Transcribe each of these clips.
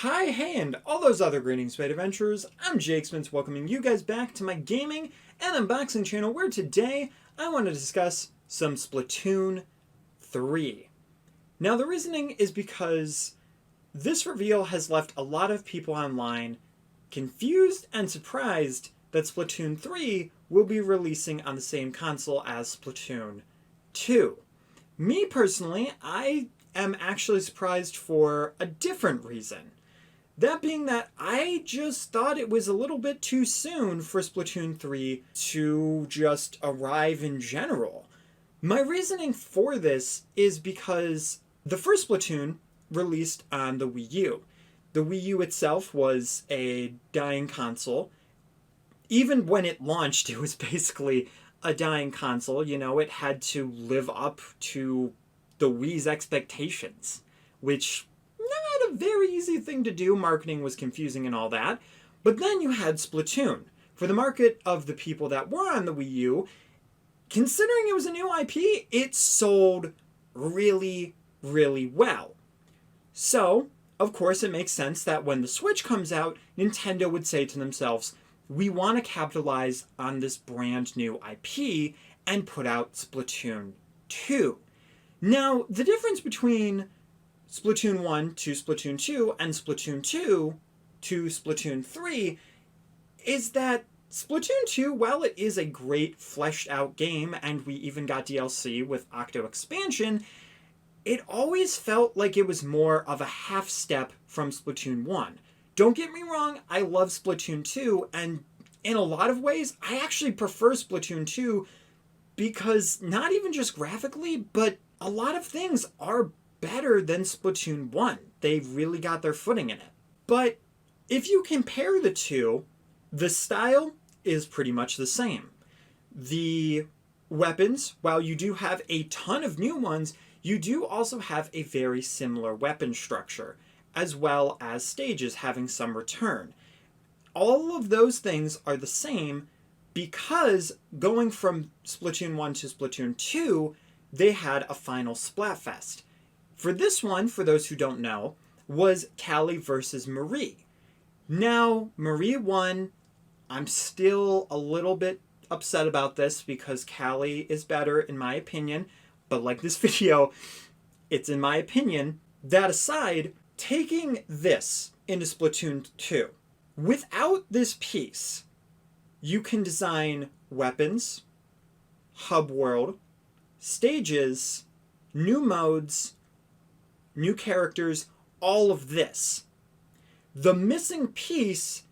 Hi, hey, and all those other greetings, Spade Adventurers. I'm Jake Spence, welcoming you guys back to my gaming and unboxing channel, where today I want to discuss some Splatoon 3. Now, the reasoning is because this reveal has left a lot of people online confused and surprised that Splatoon 3 will be releasing on the same console as Splatoon 2. Me personally, I am actually surprised for a different reason. That being that I just thought it was a little bit too soon for Splatoon 3 to just arrive in general. My reasoning for this is because the first Splatoon released on the Wii U. The Wii U itself was a dying console. Even when it launched, it was basically a dying console. You know, it had to live up to the Wii's expectations, which not a very easy thing to do. Marketing was confusing and all that. But then you had Splatoon. For the market of the people that were on the Wii U, considering it was a new IP, it sold really, really well. So, of course, it makes sense that when the Switch comes out, Nintendo would say to themselves, we want to capitalize on this brand new IP and put out Splatoon 2. Now, the difference between Splatoon 1 to Splatoon 2 and Splatoon 2 to Splatoon 3 is that Splatoon 2, while it is a great fleshed out game, and we even got DLC with Octo Expansion, it always felt like it was more of a half step from Splatoon 1. Don't get me wrong, I love Splatoon 2, and in a lot of ways, I actually prefer Splatoon 2 because not even just graphically, but a lot of things are better than Splatoon 1. They've really got their footing in it. But if you compare the two, the style is pretty much the same. The weapons, while you do have a ton of new ones, you do also have a very similar weapon structure, as well as stages having some return. All of those things are the same because going from Splatoon 1 to Splatoon 2, they had a final Splatfest. For this one, for those who don't know, was Callie versus Marie. Now, Marie won. I'm still a little bit upset about this because Callie is better in my opinion, but like this video, it's in my opinion. That aside, taking this into Splatoon 2, without this piece, you can design weapons, hub world, stages, new modes, new characters, all of this. The missing piece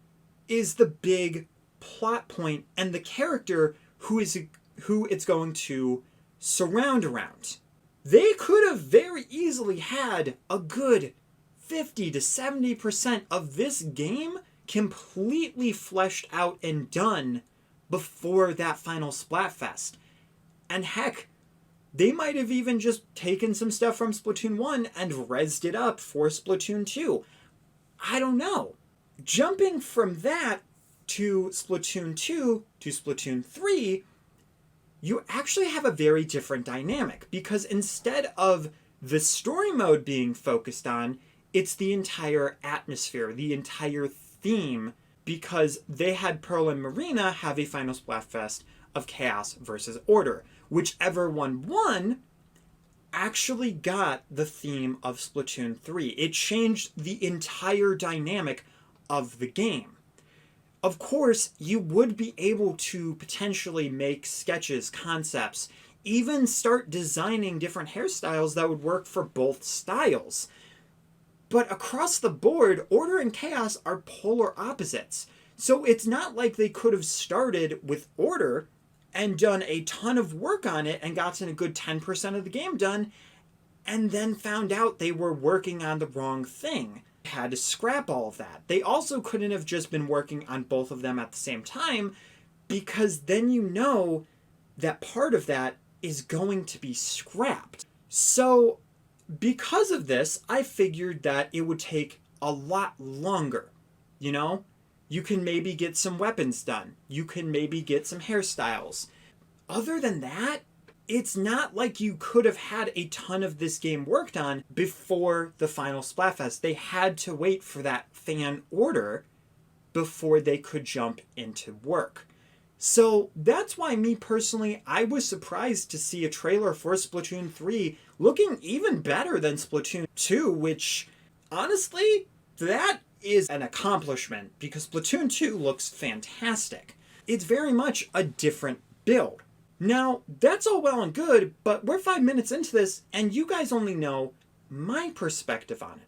is the big plot point and the character who it's going to surround around. They could have very easily had a good 50 to 70% of this game completely fleshed out and done before that final Splatfest. And heck, they might have even just taken some stuff from Splatoon 1 and rezzed it up for Splatoon 2. I don't know. Jumping from that to Splatoon 2 to Splatoon 3, you actually have a very different dynamic, because instead of the story mode being focused on, it's the entire atmosphere, the entire theme, because they had Pearl and Marina have a final Splatfest of Chaos versus Order. Whichever one won actually got the theme of Splatoon 3. It changed the entire dynamic of the game. Of course, you would be able to potentially make sketches, concepts, even start designing different hairstyles that would work for both styles. But across the board, Order and Chaos are polar opposites. So it's not like they could have started with Order and done a ton of work on it and gotten a good 10% of the game done, and then found out they were working on the wrong thing. Had to scrap all of that. They also couldn't have just been working on both of them at the same time, because then you know that part of that is going to be scrapped. So because of this, I figured that it would take a lot longer. You know? You can maybe get some weapons done. You can maybe get some hairstyles. Other than that, it's not like you could have had a ton of this game worked on before the final Splatfest. They had to wait for that fan order before they could jump into work. So that's why me personally, I was surprised to see a trailer for Splatoon 3 looking even better than Splatoon 2, which honestly, that is an accomplishment because Splatoon 2 looks fantastic. It's very much a different build. Now, that's all well and good, but we're 5 minutes into this and you guys only know my perspective on it.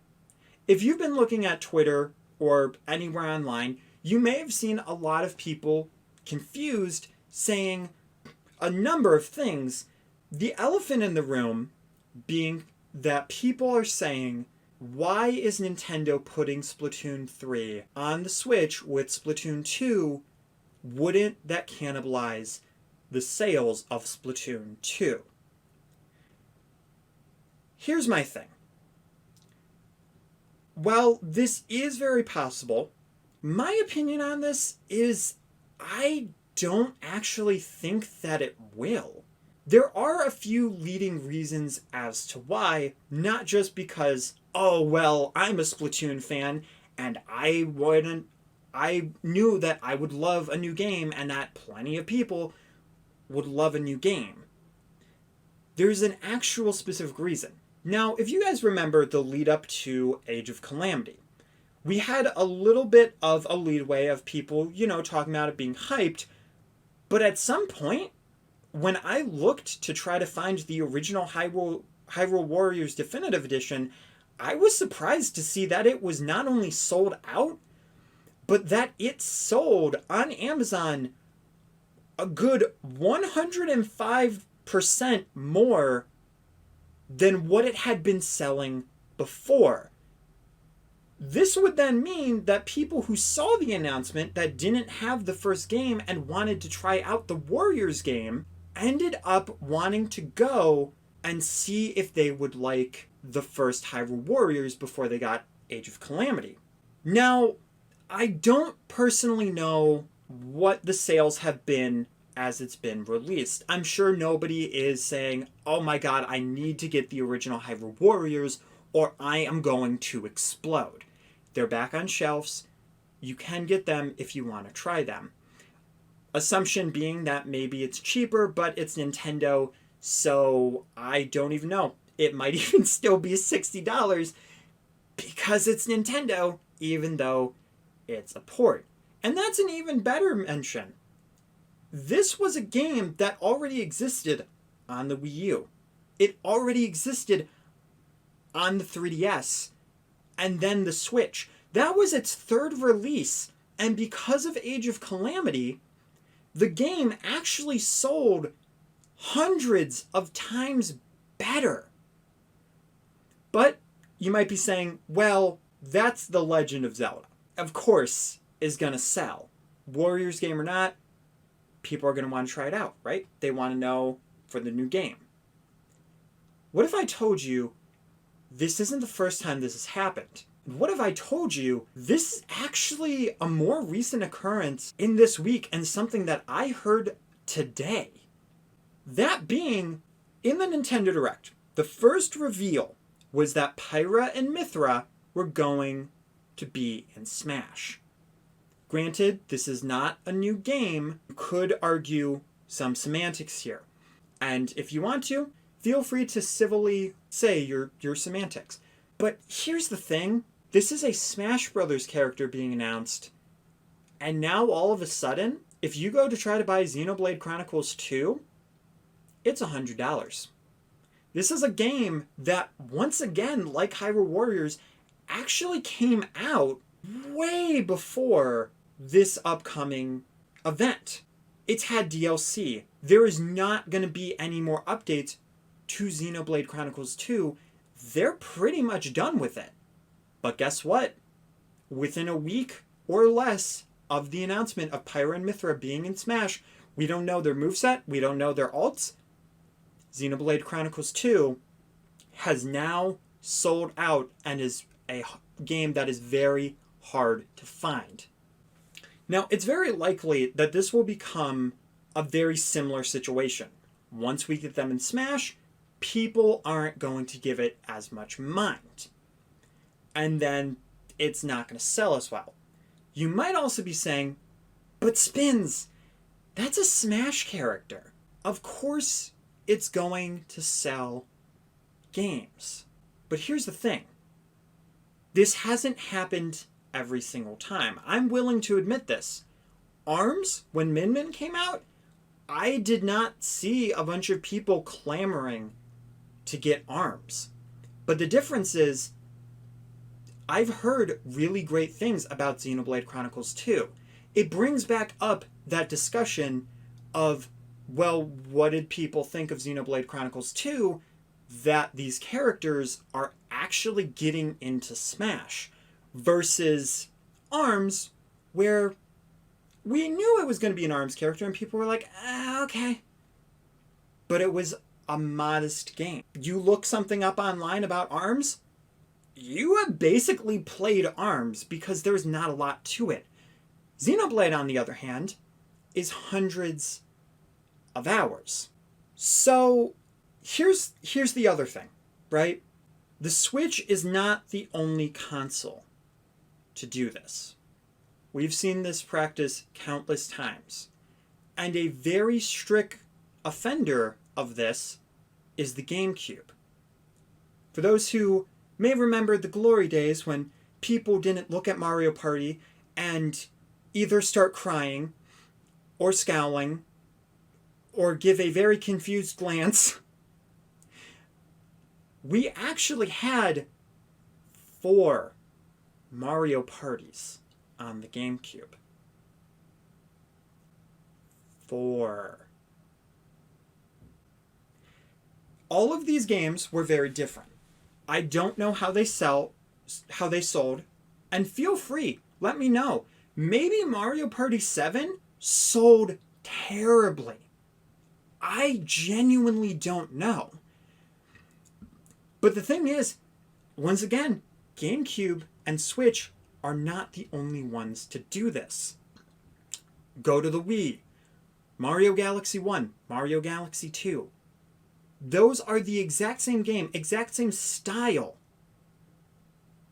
If you've been looking at Twitter or anywhere online, you may have seen a lot of people confused saying a number of things. The elephant in the room being that people are saying, why is Nintendo putting Splatoon 3 on the Switch with Splatoon 2? Wouldn't that cannibalize the sales of Splatoon 2? Here's my thing. While this is very possible, my opinion on this is I don't actually think that it will. There are a few leading reasons as to why, not just because, oh, well, I'm a Splatoon fan and I knew that I would love a new game and that plenty of people would love a new game. There's an actual specific reason. Now, if you guys remember the lead up to Age of Calamity, we had a little bit of a leadway of people, talking about it being hyped, but at some point, when I looked to try to find the original Hyrule Warriors Definitive Edition, I was surprised to see that it was not only sold out, but that it sold on Amazon a good 105% more than what it had been selling before. This would then mean that people who saw the announcement that didn't have the first game and wanted to try out the Warriors game ended up wanting to go and see if they would like the first Hyrule Warriors before they got Age of Calamity. Now, I don't personally know what the sales have been as it's been released. I'm sure nobody is saying, oh my god, I need to get the original Hyrule Warriors or I am going to explode. They're back on shelves. You can get them if you want to try them. Assumption being that maybe it's cheaper, but it's Nintendo, so I don't even know. It might even still be $60 because it's Nintendo, even though it's a port. And that's an even better mention. This was a game that already existed on the Wii U. It already existed on the 3DS and then the Switch. That was its third release, and because of Age of Calamity, the game actually sold hundreds of times better. But you might be saying, well, that's The Legend of Zelda. Of course, is going to sell. Warriors game or not, people are going to want to try it out, right? They want to know for the new game. What if I told you this isn't the first time this has happened? What if I told you this is actually a more recent occurrence in this week and something that I heard today? That being, in the Nintendo Direct, the first reveal was that Pyra and Mythra were going to be in Smash. Granted, this is not a new game. You could argue some semantics here. And if you want to, feel free to civilly say your semantics. But here's the thing. This is a Smash Brothers character being announced. And now all of a sudden, if you go to try to buy Xenoblade Chronicles 2, it's $100. This is a game that, once again, like Hyrule Warriors, actually came out way before this upcoming event. It's had DLC. There is not going to be any more updates to Xenoblade Chronicles 2. They're pretty much done with it. But guess what? Within a week or less of the announcement of Pyra and Mythra being in Smash, we don't know their moveset, we don't know their ults. Xenoblade Chronicles 2 has now sold out and is a game that is very hard to find. Now, it's very likely that this will become a very similar situation, Once we get them in Smash, people aren't going to give it as much mind. And then it's not going to sell as well. You might also be saying, but Spins, that's a Smash character. Of course it's going to sell games. But here's the thing. This hasn't happened every single time. I'm willing to admit this. ARMS, when Min Min came out, I did not see a bunch of people clamoring to get ARMS. But the difference is, I've heard really great things about Xenoblade Chronicles 2. It brings back up that discussion of, well, what did people think of Xenoblade Chronicles 2? That these characters are actually getting into Smash versus ARMS, where we knew it was going to be an ARMS character and people were like, okay. But it was a modest game. You look something up online about ARMS, you have basically played ARMS because there's not a lot to it. Xenoblade, on the other hand, is hundreds of hours. So here's the other thing, right? The Switch is not the only console to do this. We've seen this practice countless times. And a very strict offender of this is the GameCube. For those who may remember the glory days when people didn't look at Mario Party and either start crying or scowling or give a very confused glance, we actually had 4 Mario Parties on the GameCube. 4. All of these games were very different. I don't know how they sold, and feel free, let me know. Maybe Mario Party 7 sold terribly. I genuinely don't know. But the thing is, once again, GameCube and Switch are not the only ones to do this. Go to the Wii. Mario Galaxy 1, Mario Galaxy 2. Those are the exact same game, exact same style.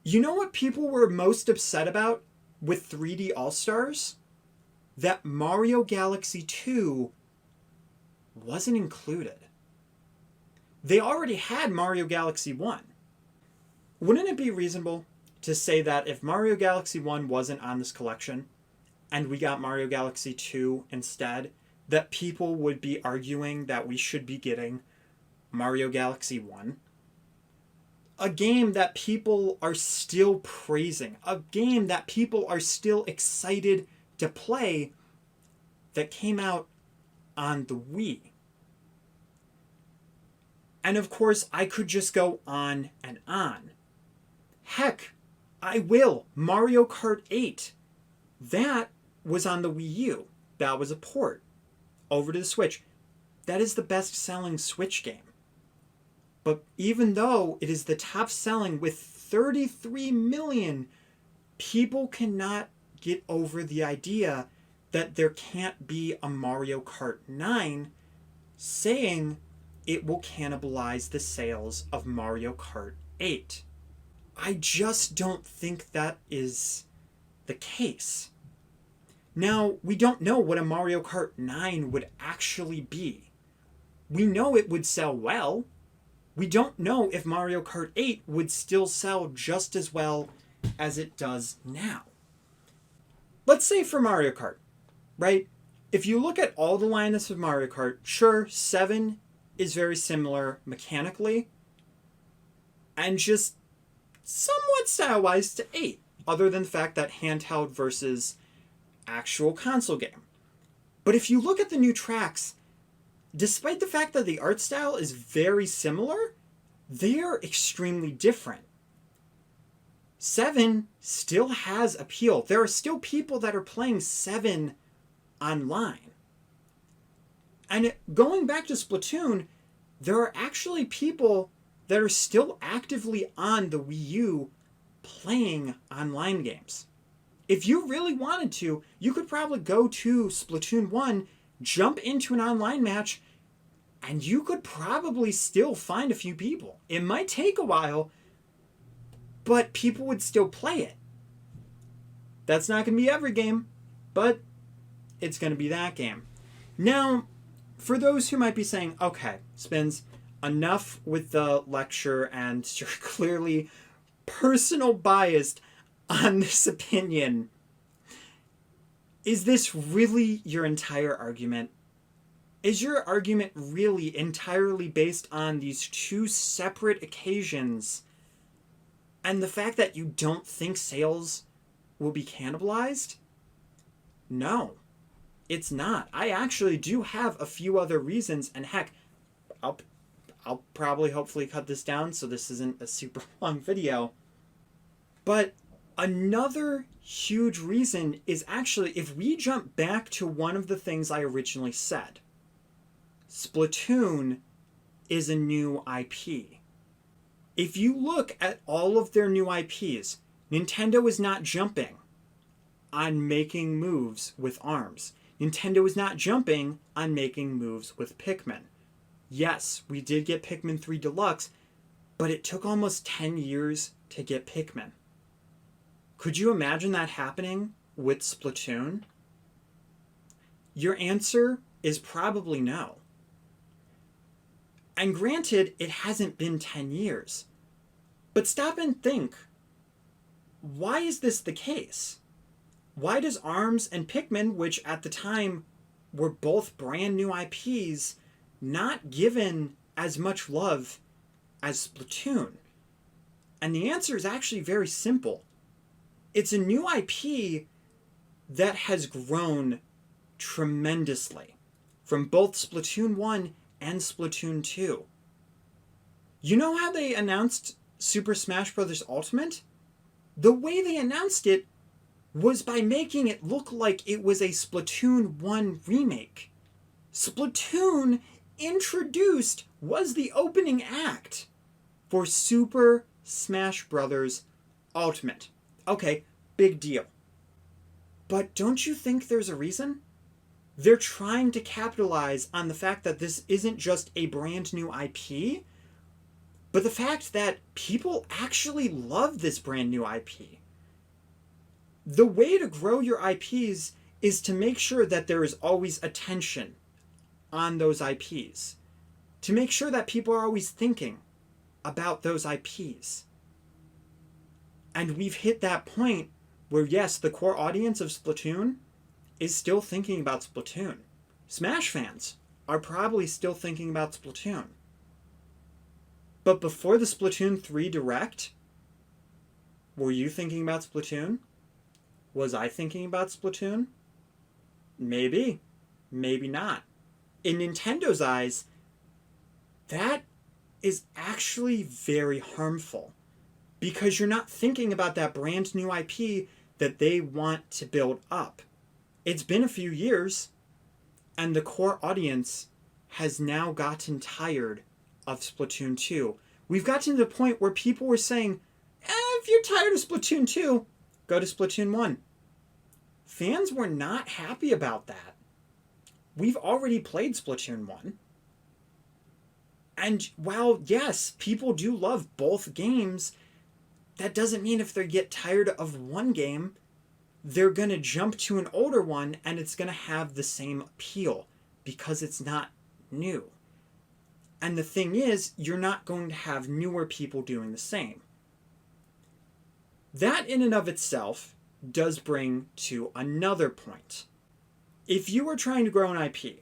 You know what people were most upset about with 3D All-Stars? That Mario Galaxy 2 wasn't included. They already had Mario Galaxy 1. Wouldn't it be reasonable to say that if Mario Galaxy 1 wasn't on this collection, and we got Mario Galaxy 2 instead, that people would be arguing that we should be getting Mario Galaxy 1? A game that people are still praising, a game that people are still excited to play, that came out on the Wii. And of course, I could just go on and on. Heck, I will. Mario Kart 8. That was on the Wii U. That was a port over to the Switch. That is the best-selling Switch game. But even though it is the top-selling with 33 million, people cannot get over the idea that there can't be a Mario Kart 9, saying it will cannibalize the sales of Mario Kart 8. I just don't think that is the case. Now, we don't know what a Mario Kart 9 would actually be. We know it would sell well. We don't know if Mario Kart 8 would still sell just as well as it does now. Let's say for Mario Kart, right? If you look at all the lineups of Mario Kart, sure, 7 is very similar mechanically, and just somewhat style-wise to 8, other than the fact that handheld versus actual console game. But if you look at the new tracks, despite the fact that the art style is very similar, they are extremely different. 7 still has appeal. There are still people that are playing 7 online. And going back to Splatoon, there are actually people that are still actively on the Wii U playing online games. If you really wanted to, you could probably go to Splatoon 1, jump into an online match, And you could probably still find a few people. It might take a while, but people would still play it. That's not going to be every game, but it's going to be that game. Now, for those who might be saying, okay, Spins, enough with the lecture and you're clearly personal biased on this opinion. Is this really your entire argument? Is your argument really entirely based on these two separate occasions and the fact that you don't think sales will be cannibalized? No, it's not. I actually do have a few other reasons, and heck, I'll probably hopefully cut this down so this isn't a super long video. But another huge reason is actually, if we jump back to one of the things I originally said, Splatoon is a new IP. If you look at all of their new IPs, Nintendo is not jumping on making moves with ARMS. Nintendo is not jumping on making moves with Pikmin. Yes, we did get Pikmin 3 Deluxe, but it took almost 10 years to get Pikmin. Could you imagine that happening with Splatoon? Your answer is probably no. And granted, it hasn't been 10 years. But stop and think. Why is this the case? Why does ARMS and Pikmin, which at the time were both brand new IPs, not given as much love as Splatoon? And the answer is actually very simple. It's a new IP that has grown tremendously from both Splatoon 1 and Splatoon 2. You know how they announced Super Smash Bros. Ultimate? The way they announced it was by making it look like it was a Splatoon 1 remake. Splatoon introduced was the opening act for Super Smash Bros. Ultimate. Okay, big deal. But don't you think there's a reason? They're trying to capitalize on the fact that this isn't just a brand new IP, but the fact that people actually love this brand new IP. The way to grow your IPs is to make sure that there is always attention on those IPs. To make sure that people are always thinking about those IPs. And we've hit that point where, yes, the core audience of Splatoon is still thinking about Splatoon. Smash fans are probably still thinking about Splatoon. But before the Splatoon 3 Direct, were you thinking about Splatoon? Was I thinking about Splatoon? Maybe. Maybe not. In Nintendo's eyes, that is actually very harmful. Because you're not thinking about that brand new IP that they want to build up. It's been a few years, and the core audience has now gotten tired of Splatoon 2. We've gotten to the point where people were saying, if you're tired of Splatoon 2, go to Splatoon 1. Fans were not happy about that. We've already played Splatoon 1. And while, yes, people do love both games, that doesn't mean if they get tired of one game, they're going to jump to an older one and it's going to have the same appeal because it's not new. And the thing is, you're not going to have newer people doing the same. That in and of itself does bring to another point. If you are trying to grow an IP,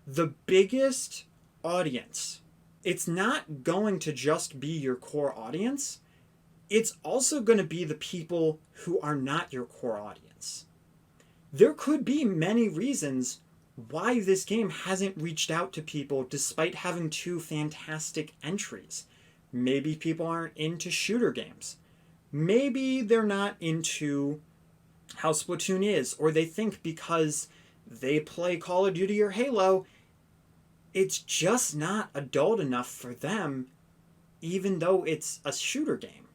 the biggest audience, it's not going to just be your core audience. It's also going to be the people who are not your core audience. There could be many reasons why this game hasn't reached out to people despite having two fantastic entries. Maybe people aren't into shooter games. Maybe they're not into how Splatoon is, or they think because they play Call of Duty or Halo, it's just not adult enough for them, even though it's a shooter game.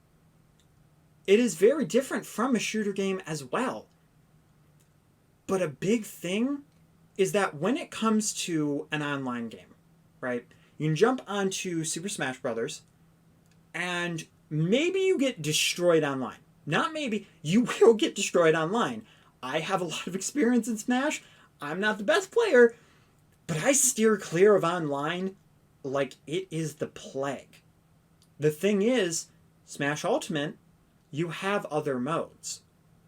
It is very different from a shooter game as well. But a big thing is that when it comes to an online game, right? You can jump onto Super Smash Brothers, and maybe you get destroyed online. Not maybe, you will get destroyed online. I have a lot of experience in Smash. I'm not the best player, but I steer clear of online like it is the plague. The thing is, Smash Ultimate, you have other modes.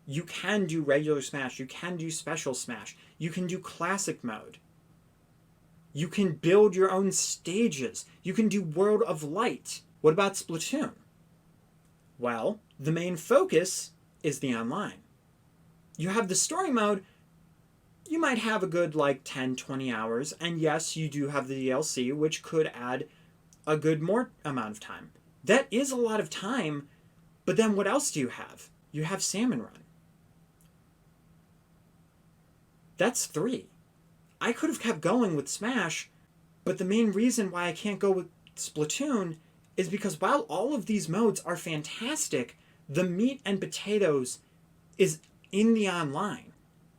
You can do regular Smash, you can do special Smash, you can do classic mode. You can build your own stages. You can do World of Light. What about Splatoon? Well, the main focus is the online. You have the story mode, you might have a good 10, 20 hours, and yes, you do have the DLC, which could add a good more amount of time. That is a lot of time, but then what else do you have? You have Salmon Run. That's 3. I could have kept going with Smash, but the main reason why I can't go with Splatoon is because while all of these modes are fantastic, the meat and potatoes is in the online.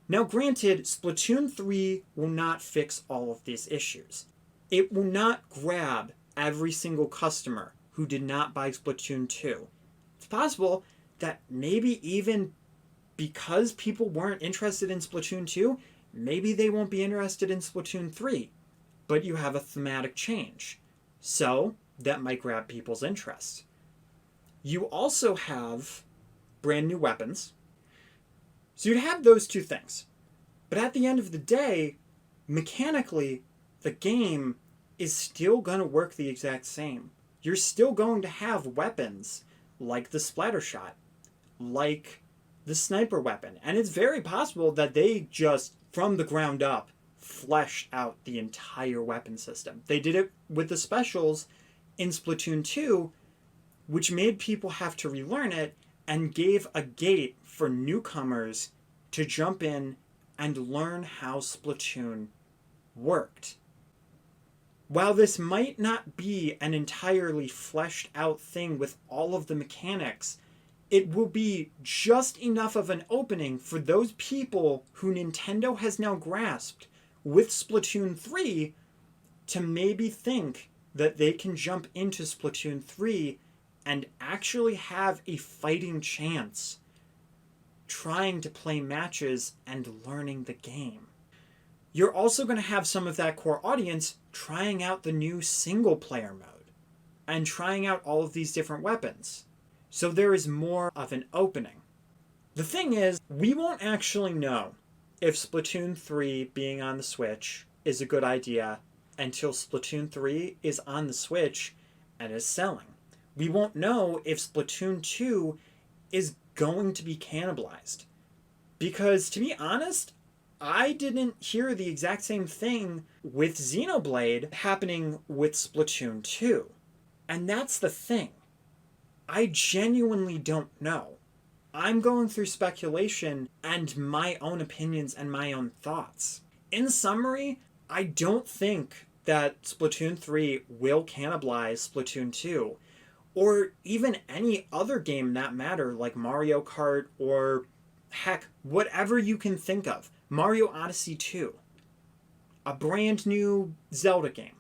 Now granted, Splatoon 3 will not fix all of these issues. It will not grab every single customer who did not buy Splatoon 2. It's possible that maybe even because people weren't interested in Splatoon 2, maybe they won't be interested in Splatoon 3, but you have a thematic change. So that might grab people's interest. You also have brand new weapons. So you'd have those two things. But at the end of the day, mechanically, the game is still going to work the exact same. You're still going to have weapons like the splatter shot, like the sniper weapon. And it's very possible that they just, from the ground up, fleshed out the entire weapon system. They did it with the specials in Splatoon 2, which made people have to relearn it and gave a gate for newcomers to jump in and learn how Splatoon worked. While this might not be an entirely fleshed out thing with all of the mechanics, it will be just enough of an opening for those people who Nintendo has now grasped with Splatoon 3 to maybe think that they can jump into Splatoon 3 and actually have a fighting chance trying to play matches and learning the game. You're also going to have some of that core audience trying out the new single player mode and trying out all of these different weapons. So there is more of an opening. The thing is, we won't actually know if Splatoon 3 being on the Switch is a good idea until Splatoon 3 is on the Switch and is selling. We won't know if Splatoon 2 is going to be cannibalized. Because, to be honest, I didn't hear the exact same thing with Xenoblade happening with Splatoon 2. And that's the thing. I genuinely don't know. I'm going through speculation and my own opinions and my own thoughts. In summary, I don't think that Splatoon 3 will cannibalize Splatoon 2, or even any other game that matter, like Mario Kart, or heck, whatever you can think of. Mario Odyssey 2. A brand new Zelda game.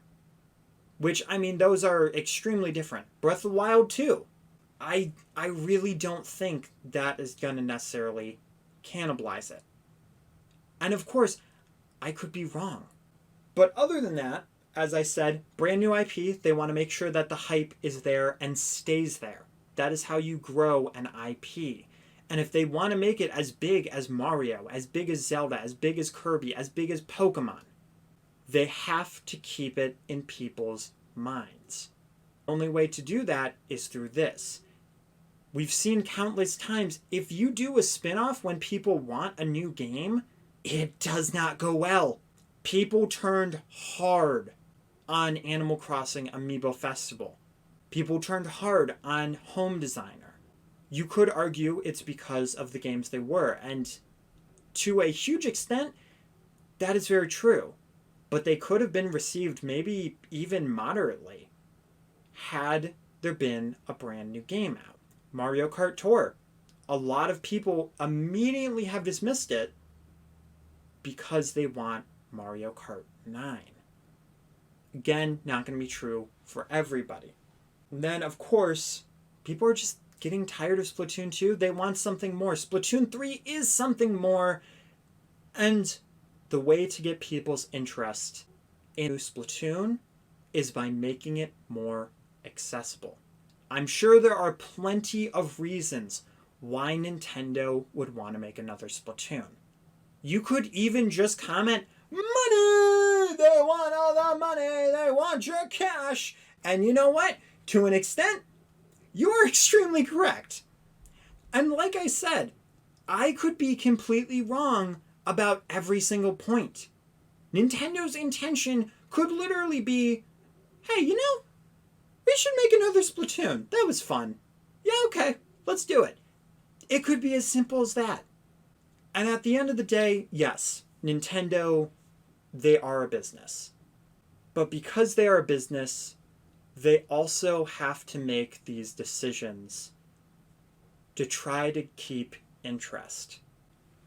Which, I mean, those are extremely different. Breath of the Wild 2. I really don't think that is going to necessarily cannibalize it. And of course, I could be wrong. But other than that, as I said, brand new IP, they want to make sure that the hype is there and stays there. That is how you grow an IP. And if they want to make it as big as Mario, as big as Zelda, as big as Kirby, as big as Pokemon, they have to keep it in people's minds. The only way to do that is through this. We've seen countless times, if you do a spin-off when people want a new game, it does not go well. People turned hard on Animal Crossing Amiibo Festival. People turned hard on Home Designer. You could argue it's because of the games they were, and to a huge extent, that is very true. But they could have been received maybe even moderately had there been a brand new game out. Mario Kart Tour. A lot of people immediately have dismissed it because they want Mario Kart 9. Again, not going to be true for everybody. And then, of course, people are just getting tired of Splatoon 2. They want something more. Splatoon 3 is something more. And the way to get people's interest in Splatoon is by making it more accessible. I'm sure there are plenty of reasons why Nintendo would want to make another Splatoon. You could even just comment, money! They want all the money! They want your cash! And you know what? To an extent, you are extremely correct. And like I said, I could be completely wrong about every single point. Nintendo's intention could literally be, hey, you know, we should make another Splatoon. That was fun. Yeah, okay, let's do it. It could be as simple as that. And at the end of the day, yes, Nintendo, they are a business. But because they are a business, they also have to make these decisions to try to keep interest.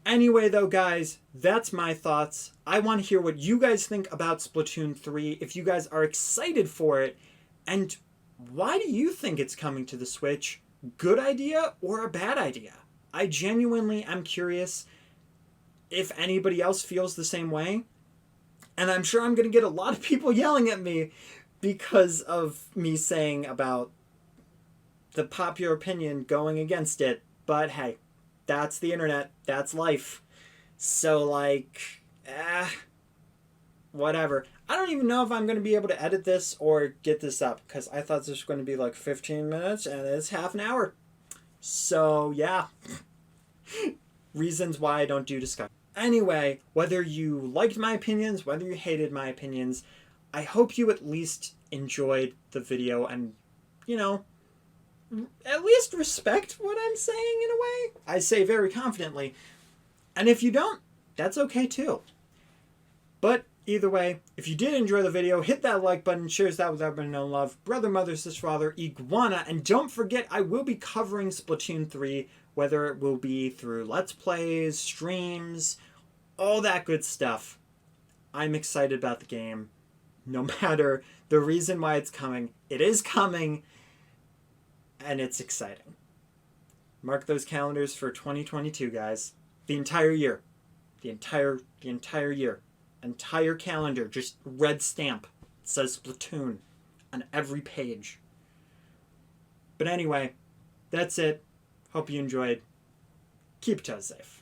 Anyway, though, guys, that's my thoughts. I want to hear what you guys think about Splatoon 3, if you guys are excited for it, and why do you think it's coming to the Switch? Good idea or a bad idea? I genuinely am curious if anybody else feels the same way. And I'm sure I'm going to get a lot of people yelling at me because of me saying about the popular opinion going against it. But hey, that's the internet. That's life. So, like, whatever. I don't even know if I'm going to be able to edit this or get this up, because I thought this was going to be like 15 minutes and it's half an hour. So, yeah. Reasons why I don't do discussion. Anyway, whether you liked my opinions, whether you hated my opinions, I hope you at least enjoyed the video and, you know, at least respect what I'm saying in a way. I say very confidently. And if you don't, that's okay too. But either way, if you did enjoy the video, hit that like button, shares that with everyone you love, brother, mother, sister, father, iguana, and don't forget I will be covering Splatoon 3, whether it will be through Let's Plays, streams, all that good stuff. I'm excited about the game. No matter the reason why it's coming, it is coming, and it's exciting. Mark those calendars for 2022, guys. The entire year. The entire year. Entire calendar, just red stamp. It says Splatoon on every page. But anyway, that's it. Hope you enjoyed. Keep your toes safe.